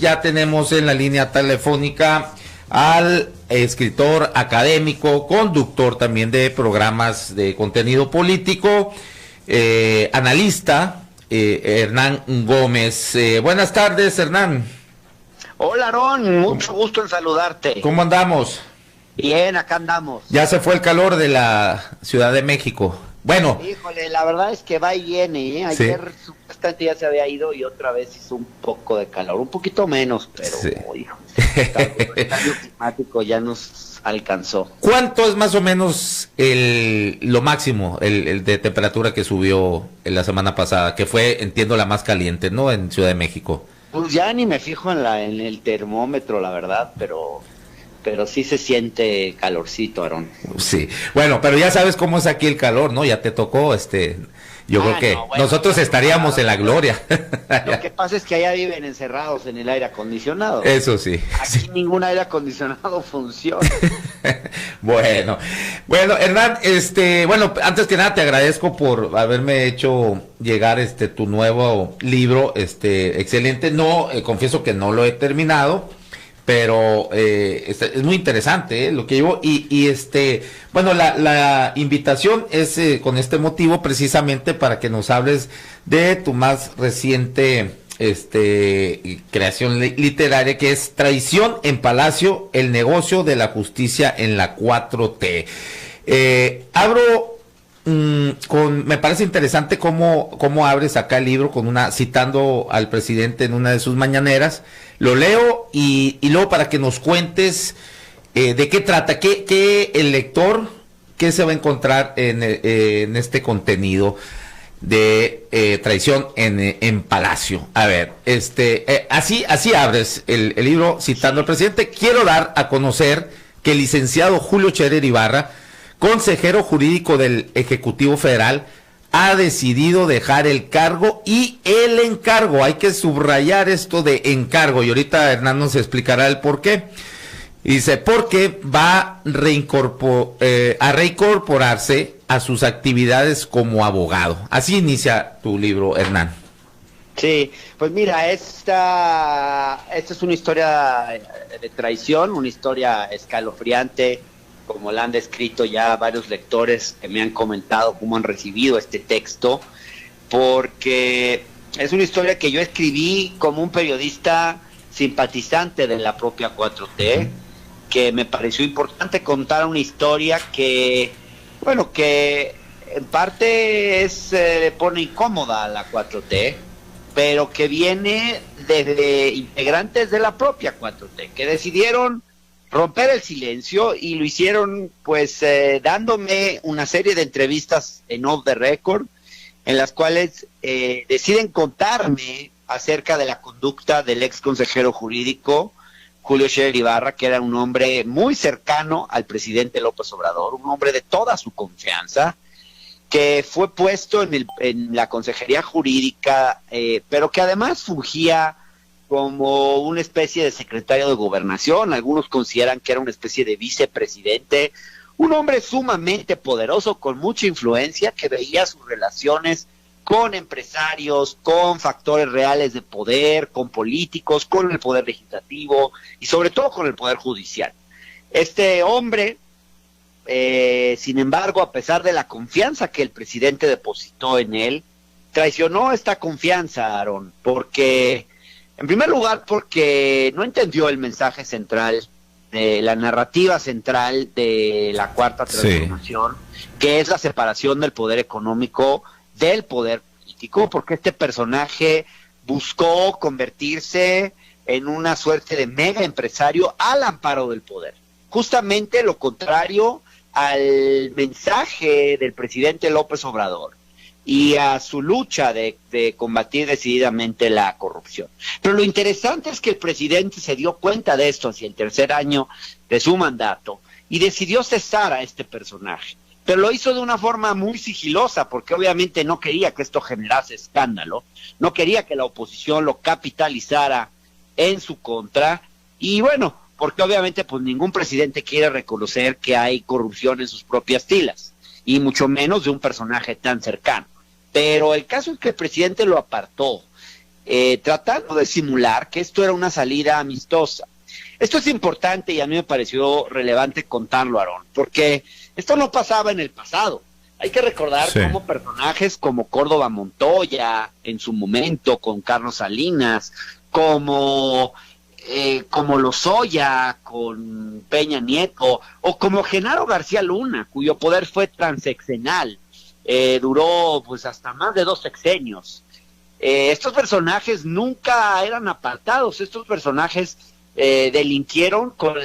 ya tenemos en la línea telefónica al escritor académico, conductor también de programas de contenido político, analista, Hernán Gómez. Buenas tardes, Hernán. Hola, Aarón, mucho gusto en saludarte. ¿Cómo andamos? Bien, acá andamos. Ya se fue el calor de la Ciudad de México. Bueno. Híjole, la verdad es que va y viene, ¿eh? Ayer supuestamente ya se había ido y otra vez hizo un poco de calor, un poquito menos, pero hijo, el cambio climático ya nos alcanzó. ¿Cuánto es más o menos lo máximo, el de temperatura que subió en la semana pasada, que fue, entiendo, la más caliente, ¿no? En Ciudad de México. Pues ya ni me fijo en el termómetro, la verdad, pero sí se siente calorcito, Aarón. Sí, bueno, pero ya sabes cómo es aquí el calor, ¿no? Ya te tocó, yo creo que nosotros estaríamos en la gloria. Lo que pasa es que allá viven encerrados en el aire acondicionado. Eso sí. Aquí ningún aire acondicionado funciona. Bueno, Hernán, bueno, antes que nada te agradezco por haberme hecho llegar tu nuevo libro, excelente. No, confieso que no lo he terminado, pero es muy interesante lo que llevo y bueno, la invitación es con este motivo precisamente para que nos hables de tu más reciente creación literaria, que es Traición en Palacio, el negocio de la justicia en la 4T. Abro me parece interesante cómo abres acá el libro con citando al presidente en una de sus mañaneras. Lo leo y luego para que nos cuentes de qué trata, qué el lector, qué se va a encontrar en este contenido de Traición en Palacio. A ver, así abres el libro citando al presidente. Quiero dar a conocer que el licenciado Julio Scherer Ibarra, consejero jurídico del Ejecutivo Federal, ha decidido dejar el cargo y el encargo. Hay que subrayar esto de encargo y ahorita Hernán nos explicará el por qué. Dice, porque va a reincorporarse a sus actividades como abogado. Así inicia tu libro, Hernán. Sí, pues mira, esta es una historia de traición, una historia escalofriante, como la han descrito ya varios lectores que me han comentado cómo han recibido este texto, porque es una historia que yo escribí como un periodista simpatizante de la propia 4T, que me pareció importante contar una historia que en parte pone incómoda a la 4T, pero que viene desde integrantes de la propia 4T, que decidieron romper el silencio y lo hicieron pues dándome una serie de entrevistas en off the record, en las cuales deciden contarme acerca de la conducta del ex consejero jurídico Julio Scherer Ibarra, que era un hombre muy cercano al presidente López Obrador, un hombre de toda su confianza, que fue puesto en la consejería jurídica, pero que además fungía como una especie de secretario de gobernación. Algunos consideran que era una especie de vicepresidente, un hombre sumamente poderoso, con mucha influencia, que veía sus relaciones con empresarios, con factores reales de poder, con políticos, con el poder legislativo y sobre todo con el poder judicial. Este hombre, sin embargo, a pesar de la confianza que el presidente depositó en él, traicionó esta confianza, Aarón, porque, en primer lugar, porque no entendió el mensaje central, la narrativa central de la Cuarta Transformación, que es la separación del poder económico del poder político, porque este personaje buscó convertirse en una suerte de mega empresario al amparo del poder. Justamente lo contrario al mensaje del presidente López Obrador y a su lucha de combatir decididamente la corrupción. Pero lo interesante es que el presidente se dio cuenta de esto hacia el tercer año de su mandato y decidió cesar a este personaje. Pero lo hizo de una forma muy sigilosa, porque obviamente no quería que esto generase escándalo, no quería que la oposición lo capitalizara en su contra, y bueno, porque obviamente pues ningún presidente quiere reconocer que hay corrupción en sus propias filas, y mucho menos de un personaje tan cercano. Pero el caso es que el presidente lo apartó, tratando de simular que esto era una salida amistosa. Esto es importante y a mí me pareció relevante contarlo, Aarón, porque esto no pasaba en el pasado. Hay que recordar cómo personajes como Córdoba Montoya, en su momento, con Carlos Salinas, como Lozoya, con Peña Nieto, o como Genaro García Luna, cuyo poder fue transexenal, duró pues hasta más de 2 sexenios. Estos personajes nunca eran apartados, estos personajes delinquieron con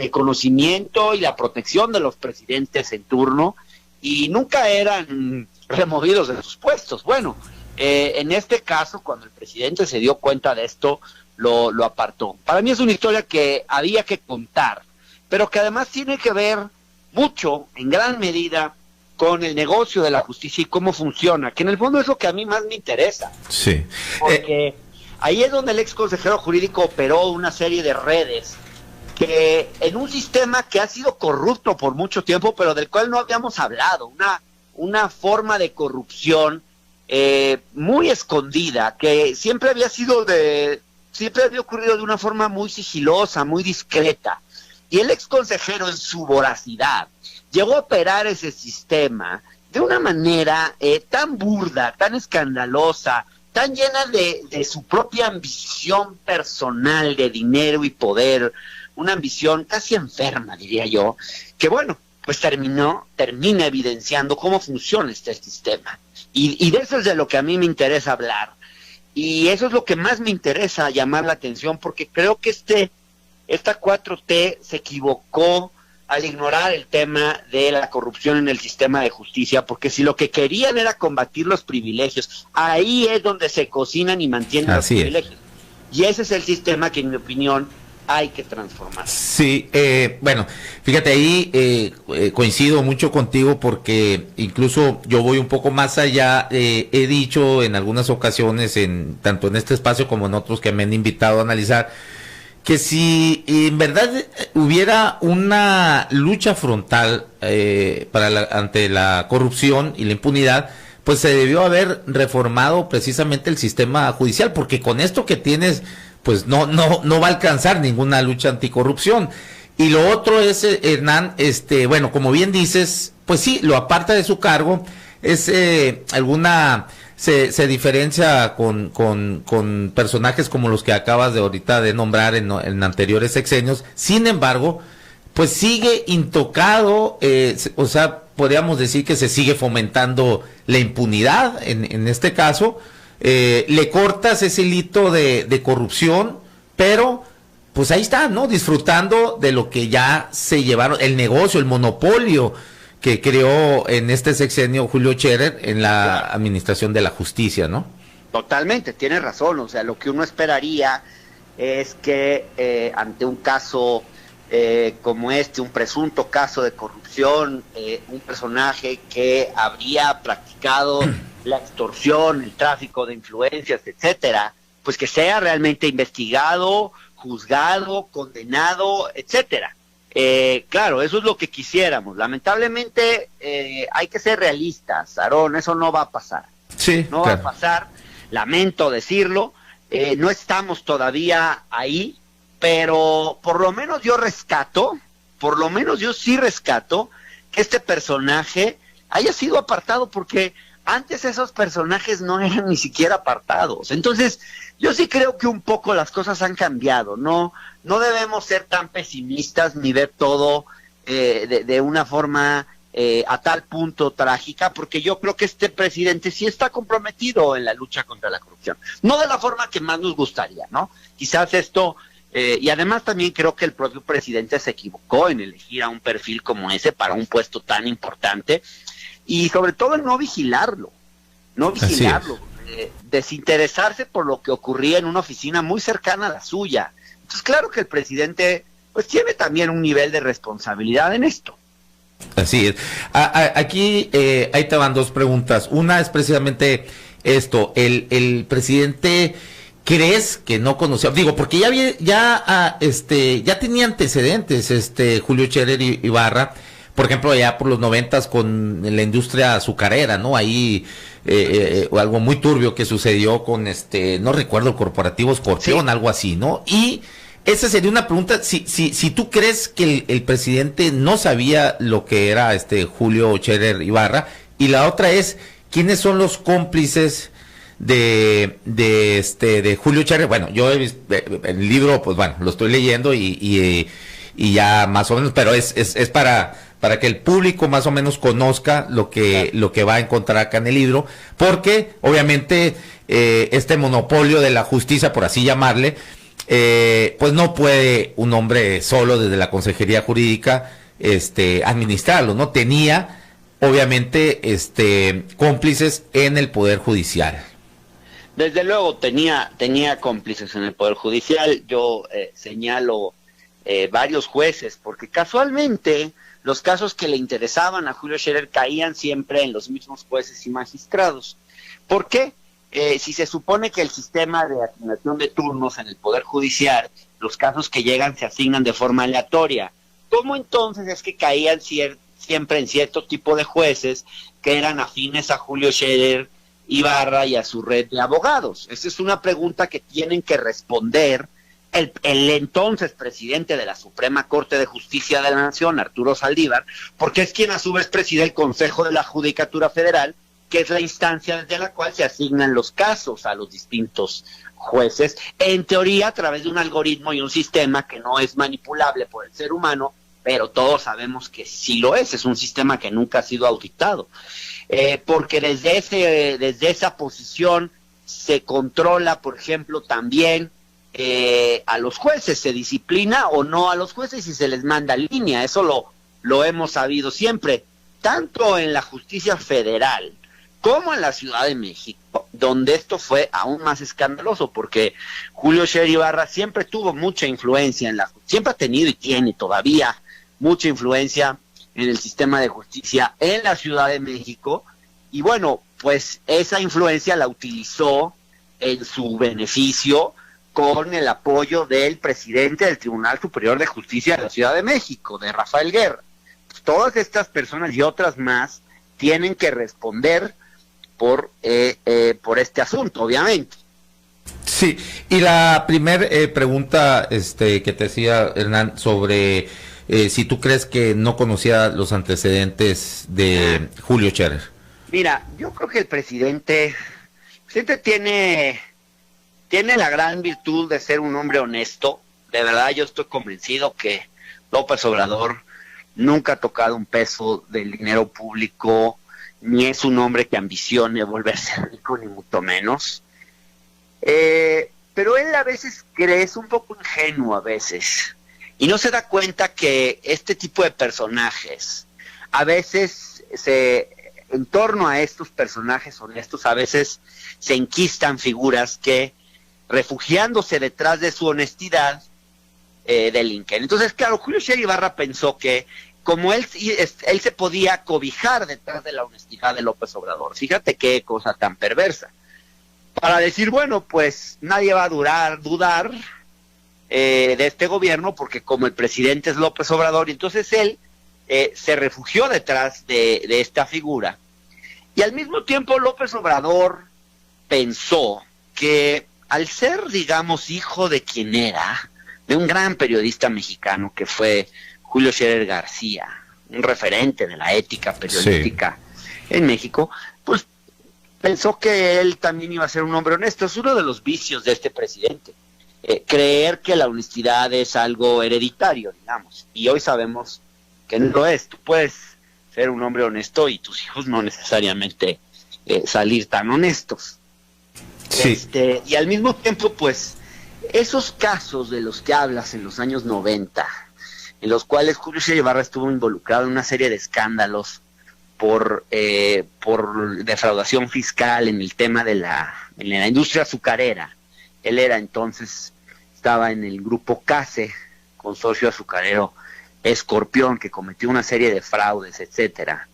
el conocimiento y la protección de los presidentes en turno, y nunca eran removidos de sus puestos. Bueno, en este caso, cuando el presidente se dio cuenta de esto, lo apartó. Para mí es una historia que había que contar, pero que además tiene que ver mucho, en gran medida, con el negocio de la justicia y cómo funciona, que en el fondo es lo que a mí más me interesa. Sí. Porque ahí es donde el ex consejero jurídico operó una serie de redes que en un sistema que ha sido corrupto por mucho tiempo, pero del cual no habíamos hablado, una forma de corrupción muy escondida, que siempre había ocurrido de una forma muy sigilosa, muy discreta. Y el ex consejero, en su voracidad, llegó a operar ese sistema de una manera tan burda, tan escandalosa, tan llena de su propia ambición personal de dinero y poder, una ambición casi enferma, diría yo, que bueno, pues termina evidenciando cómo funciona este sistema. Y de eso es de lo que a mí me interesa hablar. Y eso es lo que más me interesa llamar la atención, porque creo que esta 4T se equivocó al ignorar el tema de la corrupción en el sistema de justicia, porque si lo que querían era combatir los privilegios, ahí es donde se cocinan y mantienen los privilegios. Y ese es el sistema que, en mi opinión, hay que transformar. Sí, bueno, fíjate, ahí coincido mucho contigo, porque incluso yo voy un poco más allá. He dicho en algunas ocasiones, tanto en este espacio como en otros que me han invitado a analizar, que si en verdad hubiera una lucha frontal ante la corrupción y la impunidad, pues se debió haber reformado precisamente el sistema judicial, porque con esto que tienes, pues no va a alcanzar ninguna lucha anticorrupción. Y lo otro es, Hernán, bueno, como bien dices, pues sí, lo aparta de su cargo, es se diferencia con personajes como los que acabas de ahorita de nombrar en anteriores sexenios. Sin embargo, pues sigue intocado, o sea, podríamos decir que se sigue fomentando la impunidad en este caso. Le cortas ese hilito de corrupción, pero pues ahí está, ¿no? Disfrutando de lo que ya se llevaron, el negocio, el monopolio que creó en este sexenio Julio Scherer en la administración de la justicia, ¿no? Totalmente, tienes razón. O sea, lo que uno esperaría es que ante un caso como un presunto caso de corrupción, un personaje que habría practicado la extorsión, el tráfico de influencias, etcétera, pues que sea realmente investigado, juzgado, condenado, etcétera. Claro, eso es lo que quisiéramos. Lamentablemente hay que ser realistas, Aarón, eso no va a pasar. Sí, no va a pasar, lamento decirlo, no estamos todavía ahí, pero por lo menos yo sí rescato que este personaje haya sido apartado, porque antes esos personajes no eran ni siquiera apartados. Entonces, yo sí creo que un poco las cosas han cambiado. No debemos ser tan pesimistas ni ver todo de una forma a tal punto trágica, porque yo creo que este presidente sí está comprometido en la lucha contra la corrupción. No de la forma que más nos gustaría, ¿no? Quizás esto, y además también creo que el propio presidente se equivocó en elegir a un perfil como ese para un puesto tan importante, y sobre todo en no vigilarlo, desinteresarse por lo que ocurría en una oficina muy cercana a la suya. Entonces, claro que el presidente pues tiene también un nivel de responsabilidad en esto. Así es. Aquí ahí te van 2 preguntas. Una es precisamente esto: el presidente, ¿crees que no conocía? Digo, porque ya tenía antecedentes Julio Scherer Ibarra, por ejemplo, ya por los 90 con la industria azucarera, ¿no? Ahí algo muy turbio que sucedió con no recuerdo, el corporativo Escorpión, sí, algo así, ¿no? Y esa sería una pregunta, si tú crees que el presidente no sabía lo que era Julio Scherer Ibarra, y la otra es, ¿quiénes son los cómplices de Julio Scherer? Bueno, yo he visto el libro, pues bueno, lo estoy leyendo y ya más o menos, pero es para que el público más o menos conozca lo que va a encontrar acá en el libro, porque obviamente este monopolio de la justicia, por así llamarle, pues no puede un hombre solo desde la Consejería Jurídica administrarlo, ¿no? Tenía obviamente cómplices en el Poder Judicial. Desde luego tenía cómplices en el Poder Judicial. Yo señalo varios jueces, porque casualmente los casos que le interesaban a Julio Scherer caían siempre en los mismos jueces y magistrados. ¿Por qué? Si se supone que el sistema de asignación de turnos en el Poder Judicial, los casos que llegan se asignan de forma aleatoria, ¿cómo entonces es que caían siempre en cierto tipo de jueces que eran afines a Julio Scherer Ibarra y a su red de abogados? Esa es una pregunta que tienen que responder el entonces presidente de la Suprema Corte de Justicia de la Nación, Arturo Saldívar, porque es quien a su vez preside el Consejo de la Judicatura Federal, que es la instancia desde la cual se asignan los casos a los distintos jueces, en teoría a través de un algoritmo y un sistema que no es manipulable por el ser humano, pero todos sabemos que sí lo es un sistema que nunca ha sido auditado, porque desde esa posición se controla, por ejemplo, también a los jueces, se disciplina o no a los jueces y se les manda línea. Eso lo hemos sabido siempre, tanto en la justicia federal como en la Ciudad de México, donde esto fue aún más escandaloso, porque Julio Scherer Ibarra siempre tuvo mucha influencia siempre ha tenido y tiene todavía mucha influencia en el sistema de justicia en la Ciudad de México, y bueno, pues esa influencia la utilizó en su beneficio con el apoyo del presidente del Tribunal Superior de Justicia de la Ciudad de México, de Rafael Guerra. Todas estas personas y otras más tienen que responder por este asunto, obviamente. Sí, y la primera pregunta que te decía, Hernán, sobre si tú crees que no conocía los antecedentes de Julio Scherer. Mira, yo creo que el presidente tiene la gran virtud de ser un hombre honesto. De verdad, yo estoy convencido que López Obrador nunca ha tocado un peso del dinero público, ni es un hombre que ambicione volverse rico, ni mucho menos. Pero él a veces es un poco ingenuo a veces, y no se da cuenta que este tipo de personajes, a veces en torno a estos personajes honestos, a veces se enquistan figuras que, refugiándose detrás de su honestidad, delinquen. Entonces, claro, Julio Scherer Ibarra pensó que como él se podía cobijar detrás de la honestidad de López Obrador. Fíjate qué cosa tan perversa. Para decir, bueno, pues nadie va a dudar de este gobierno, porque como el presidente es López Obrador, y entonces él se refugió detrás de esta figura. Y al mismo tiempo López Obrador pensó que al ser, digamos, hijo de quien era, de un gran periodista mexicano que fue Julio Scherer García, un referente de la ética periodística en México, pues pensó que él también iba a ser un hombre honesto. Es uno de los vicios de este presidente, creer que la honestidad es algo hereditario, digamos, y hoy sabemos que no lo es. Tú puedes ser un hombre honesto y tus hijos no necesariamente salir tan honestos. Sí. Y al mismo tiempo, pues, esos casos de los que hablas en los años 90, en los cuales Julio Scherer Ibarra estuvo involucrado en una serie de escándalos por defraudación fiscal en el tema en la industria azucarera. Él estaba en el grupo CASE, consorcio azucarero Escorpión, que cometió una serie de fraudes, etcétera.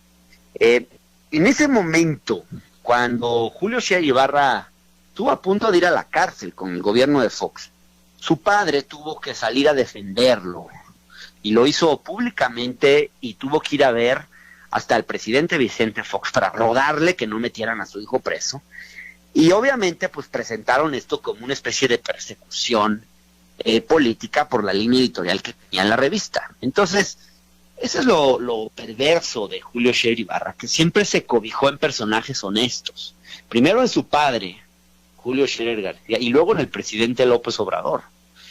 En ese momento, cuando Julio Scherer Ibarra estuvo a punto de ir a la cárcel con el gobierno de Fox, su padre tuvo que salir a defenderlo y lo hizo públicamente y tuvo que ir a ver hasta el presidente Vicente Fox para rogarle que no metieran a su hijo preso. Y obviamente pues presentaron esto como una especie de persecución política por la línea editorial que tenía la revista. Entonces, eso es lo perverso de Julio Scherer Ibarra, que siempre se cobijó en personajes honestos. Primero en su padre, Julio Scherer García, y luego en el presidente López Obrador.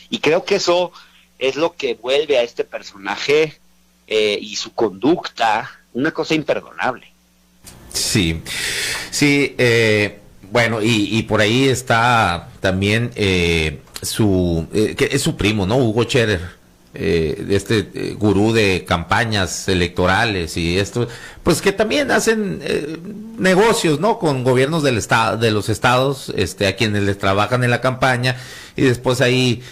Y creo que eso es lo que vuelve a este personaje y su conducta una cosa imperdonable. Sí, sí, bueno, y por ahí está también que es su primo, ¿no? Hugo Scherer, gurú de campañas electorales y esto, pues que también hacen negocios, ¿no? Con gobiernos del estado, de los estados, a quienes les trabajan en la campaña, y después ahí,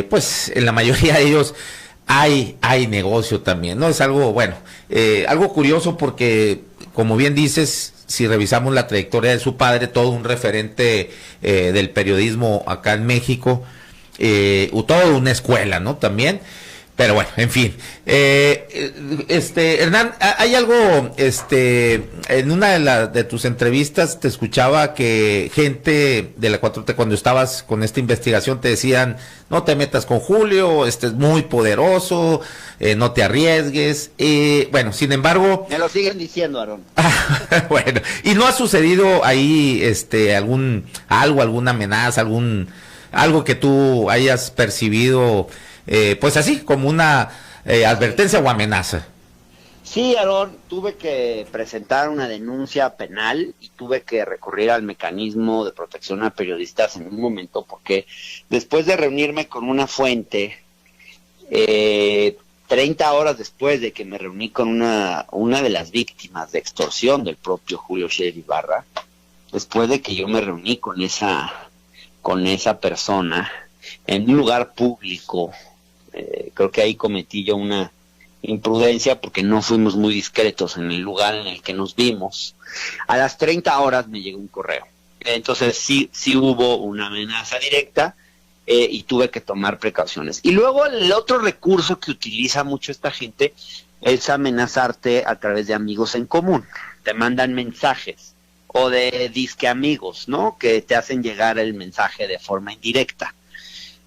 pues en la mayoría de ellos hay negocio también, ¿no? Es algo, bueno, algo curioso porque, como bien dices, si revisamos la trayectoria de su padre, todo un referente del periodismo acá en México, toda una escuela, ¿no? También, pero bueno, en fin. Hernán, hay algo, en una de tus entrevistas te escuchaba que gente de la 4T, cuando estabas con esta investigación, te decían, no te metas con Julio, es muy poderoso, no te arriesgues. Bueno, sin embargo... Me lo siguen diciendo, Aarón. Bueno, ¿y no ha sucedido ahí alguna amenaza, algo que tú hayas percibido, pues así, como una advertencia o amenaza? Sí, Aarón, tuve que presentar una denuncia penal y tuve que recurrir al mecanismo de protección a periodistas en un momento, porque después de reunirme con una fuente, 30 horas después de que me reuní con una de las víctimas de extorsión del propio Julio Scherer Ibarra, después de que yo me reuní con esa persona en un lugar público, creo que ahí cometí yo una imprudencia porque no fuimos muy discretos en el lugar en el que nos vimos. A las 30 horas me llegó un correo. Entonces sí hubo una amenaza directa y tuve que tomar precauciones. Y luego el otro recurso que utiliza mucho esta gente es amenazarte a través de amigos en común. Te mandan mensajes o de disque amigos, ¿no? Que te hacen llegar el mensaje de forma indirecta.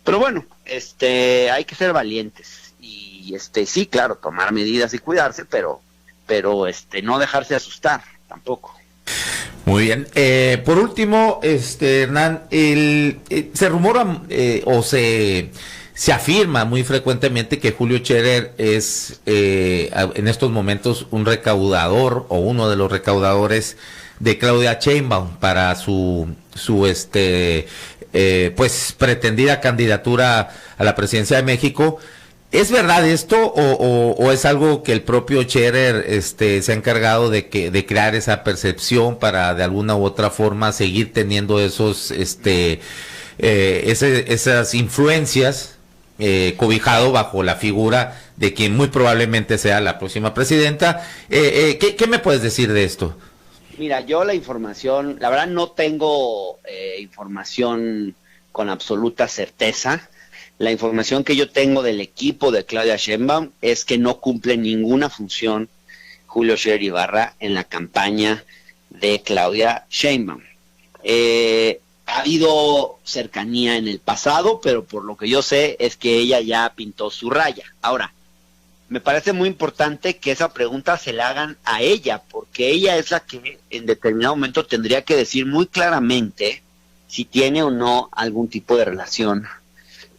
Pero bueno, hay que ser valientes y sí, claro, tomar medidas y cuidarse, pero no dejarse asustar tampoco. Muy bien. Por último, Hernán, se rumora o se afirma muy frecuentemente que Julio Scherer es en estos momentos un recaudador o uno de los recaudadores de Claudia Sheinbaum para su pues pretendida candidatura a la presidencia de México. ¿Es verdad esto o es algo que el propio Scherer se ha encargado de crear esa percepción para de alguna u otra forma seguir teniendo esas influencias cobijado bajo la figura de quien muy probablemente sea la próxima presidenta? ¿Qué me puedes decir de esto? Mira, yo la verdad no tengo información con absoluta certeza. La información que yo tengo del equipo de Claudia Sheinbaum es que no cumple ninguna función Julio Scherer Ibarra en la campaña de Claudia Sheinbaum. Ha habido cercanía en el pasado, pero por lo que yo sé es que ella ya pintó su raya. Ahora, me parece muy importante que esa pregunta se la hagan a ella, porque ella es la que en determinado momento tendría que decir muy claramente si tiene o no algún tipo de relación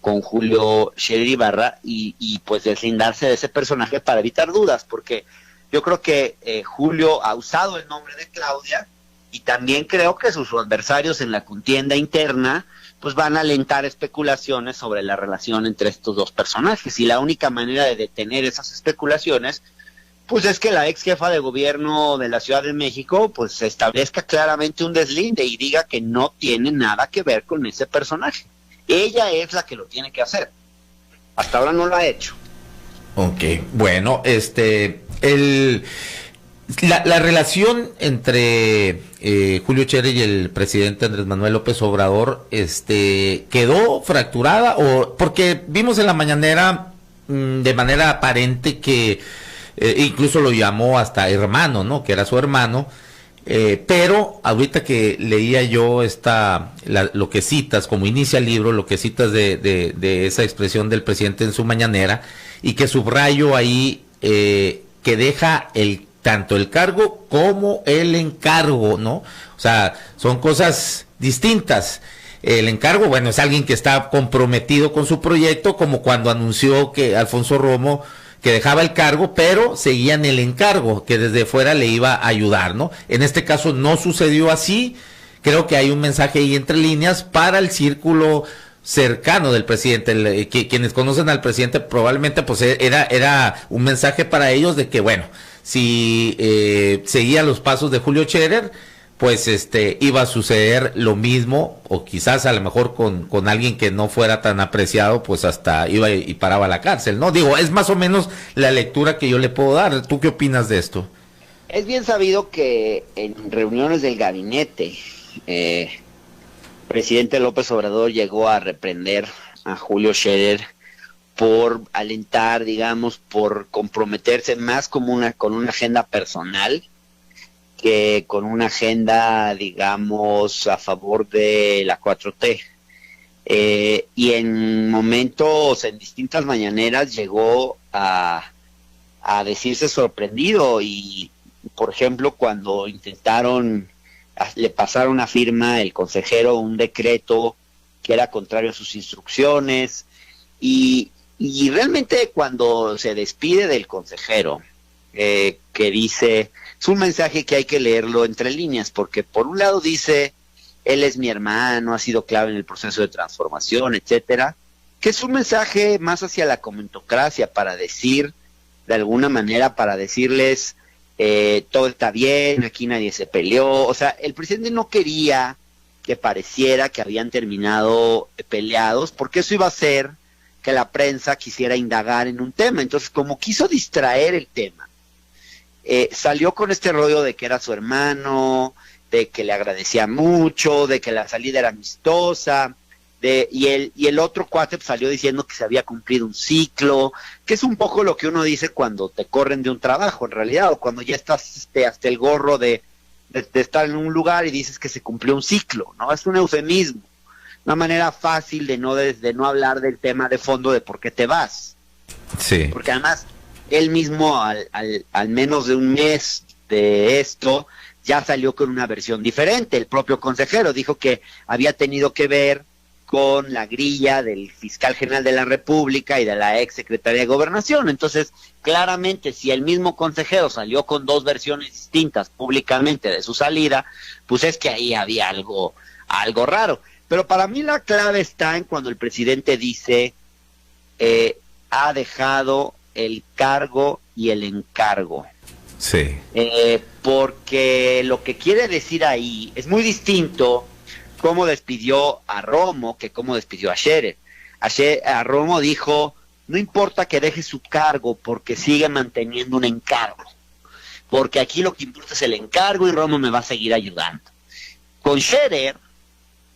con Julio Scherer Ibarra y pues deslindarse de ese personaje para evitar dudas, porque yo creo que Julio ha usado el nombre de Claudia y también creo que sus adversarios en la contienda interna pues van a alentar especulaciones sobre la relación entre estos dos personajes, y la única manera de detener esas especulaciones pues es que la ex jefa de gobierno de la Ciudad de México pues establezca claramente un deslinde y diga que no tiene nada que ver con ese personaje. Ella es la que lo tiene que hacer. Hasta ahora no lo ha hecho. Ok, bueno, la relación entre Julio Scherer y el presidente Andrés Manuel López Obrador, quedó fracturada, o porque vimos en la mañanera de manera aparente que incluso lo llamó hasta hermano, ¿no? Que era su hermano. Pero ahorita que leía yo lo que citas, como inicia el libro, lo que citas de esa expresión del presidente en su mañanera, y que subrayo ahí que deja tanto el cargo como el encargo, ¿no? O sea, son cosas distintas. El encargo, bueno, es alguien que está comprometido con su proyecto, como cuando anunció que Alfonso Romo que dejaba el cargo, pero seguía en el encargo, que desde fuera le iba a ayudar, ¿no? En este caso no sucedió así. Creo que hay un mensaje ahí entre líneas para el círculo cercano del presidente, quienes conocen al presidente probablemente pues era un mensaje para ellos de que, bueno, si seguía los pasos de Julio Scherer, pues iba a suceder lo mismo, o quizás a lo mejor con alguien que no fuera tan apreciado, pues hasta iba y paraba a la cárcel, ¿no? Digo, es más o menos la lectura que yo le puedo dar. ¿Tú qué opinas de esto? Es bien sabido que en reuniones del gabinete, presidente López Obrador llegó a reprender a Julio Scherer por alentar, digamos, por comprometerse más con una agenda personal que con una agenda, digamos, a favor de la 4T. Y en momentos, en distintas mañaneras, llegó a decirse sorprendido y, por ejemplo, cuando le pasaron a firma el consejero un decreto que era contrario a sus instrucciones, y realmente cuando se despide del consejero, que dice, es un mensaje que hay que leerlo entre líneas, porque por un lado dice, él es mi hermano, ha sido clave en el proceso de transformación, etcétera, que es un mensaje más hacia la comentocracia, para decir, de alguna manera, para decirles, todo está bien, aquí nadie se peleó. O sea, el presidente no quería que pareciera que habían terminado peleados, porque eso iba a hacer que la prensa quisiera indagar en un tema. Entonces, como quiso distraer el tema, salió con este rollo de que era su hermano, de que le agradecía mucho, de que la salida era amistosa, y el otro cuate salió diciendo que se había cumplido un ciclo, que es un poco lo que uno dice cuando te corren de un trabajo, en realidad, o cuando ya estás hasta el gorro de estar en un lugar y dices que se cumplió un ciclo, ¿no? Es un eufemismo, una manera fácil de no hablar del tema de fondo de por qué te vas. Sí. Porque además, él mismo al menos de un mes de esto, ya salió con una versión diferente. El propio consejero dijo que había tenido que ver con la grilla del fiscal general de la República y de la ex secretaria de Gobernación. Entonces, claramente, si el mismo consejero salió con dos versiones distintas públicamente de su salida, pues es que ahí había algo raro. Pero para mí la clave está en cuando el presidente dice, ha dejado el cargo y el encargo. Sí. Porque lo que quiere decir ahí es muy distinto cómo despidió a Romo que cómo despidió a Scherer. A Romo dijo, no importa que deje su cargo porque sigue manteniendo un encargo, porque aquí lo que importa es el encargo y Romo me va a seguir ayudando. Con Scherer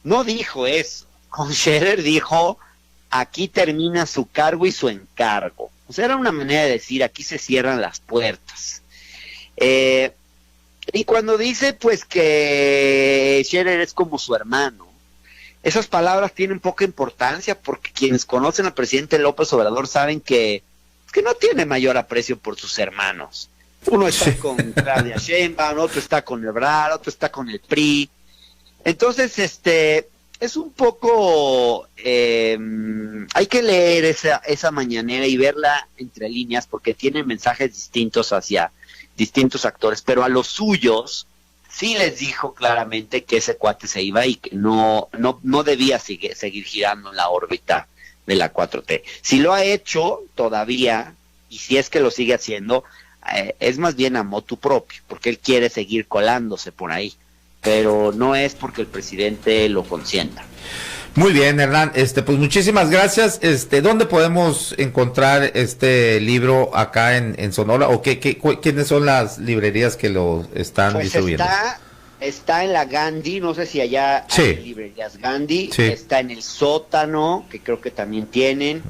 no dijo eso. Con Scherer dijo, aquí termina su cargo y su encargo. O sea, era una manera de decir, aquí se cierran las puertas. Y cuando dice, pues, que Scherer es como su hermano, esas palabras tienen poca importancia, porque quienes conocen al presidente López Obrador saben que no tiene mayor aprecio por sus hermanos. Uno está con Claudia Sheinbaum, otro está con Ebrard, otro está con el PRI. Entonces, es un poco, hay que leer esa mañanera y verla entre líneas, porque tiene mensajes distintos hacia distintos actores, pero a los suyos sí les dijo claramente que ese cuate se iba y que no debía seguir girando en la órbita de la 4T. Si lo ha hecho todavía, y si es que lo sigue haciendo, es más bien a motu propio, porque él quiere seguir colándose por ahí, pero no es porque el presidente lo consienta. Muy bien, Hernán, pues muchísimas gracias. ¿Dónde podemos encontrar este libro acá en Sonora? ¿O quiénes son las librerías que lo están distribuyendo? Está en la Gandhi, no sé si allá hay librerías Gandhi, está en el Sótano, que creo que también tienen,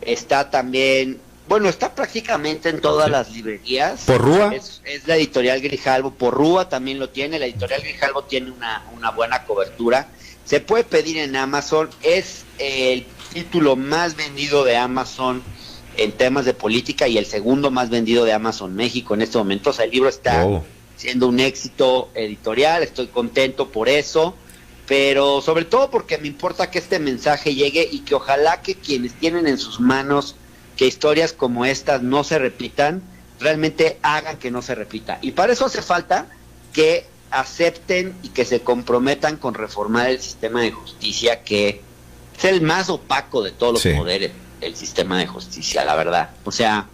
está también, bueno, está prácticamente en todas las librerías. ¿Porrúa? Es la editorial Grijalvo. Porrúa también lo tiene. La editorial Grijalvo tiene una buena cobertura. Se puede pedir en Amazon. Es el título más vendido de Amazon en temas de política y el segundo más vendido de Amazon México en este momento. O sea, el libro está siendo un éxito editorial. Estoy contento por eso, pero sobre todo porque me importa que este mensaje llegue y que ojalá que quienes tienen en sus manos que historias como estas no se repitan, realmente hagan que no se repita. Y para eso hace falta que acepten y que se comprometan con reformar el sistema de justicia, que es el más opaco de todos los poderes, el sistema de justicia, la verdad. O sea,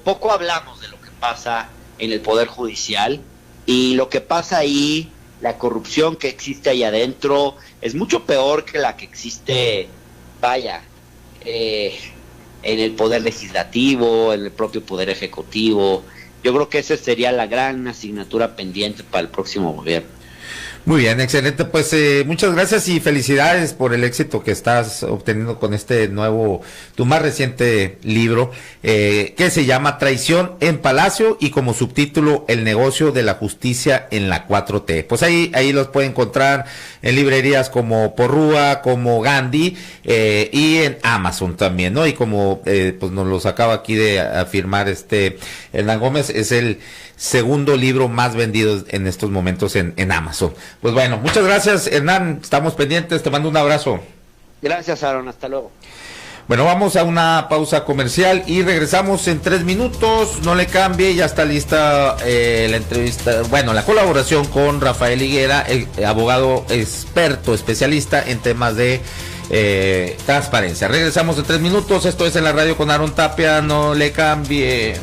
poco hablamos de lo que pasa en el Poder Judicial, y lo que pasa ahí, la corrupción que existe ahí adentro, es mucho peor que la que existe, en el Poder Legislativo, en el propio Poder Ejecutivo. Yo creo que esa sería la gran asignatura pendiente para el próximo gobierno. Muy bien, excelente, pues muchas gracias y felicidades por el éxito que estás obteniendo con este nuevo, tu más reciente libro, que se llama Traición en Palacio, y como subtítulo, El negocio de la justicia en la 4T. Pues ahí los puede encontrar en librerías como Porrúa, como Gandhi, y en Amazon también, ¿no? Y como pues nos los acaba aquí de afirmar Hernán Gómez, es el segundo libro más vendido en estos momentos en Amazon. Pues bueno, muchas gracias, Hernán, estamos pendientes, te mando un abrazo. Gracias, Aaron, hasta luego. Bueno, vamos a una pausa comercial y regresamos en 3 minutos, no le cambie, ya está lista la entrevista, bueno, la colaboración con Rafael Higuera, el abogado experto, especialista en temas de transparencia. Regresamos en 3 minutos, esto es En la Radio con Aaron Tapia, no le cambie.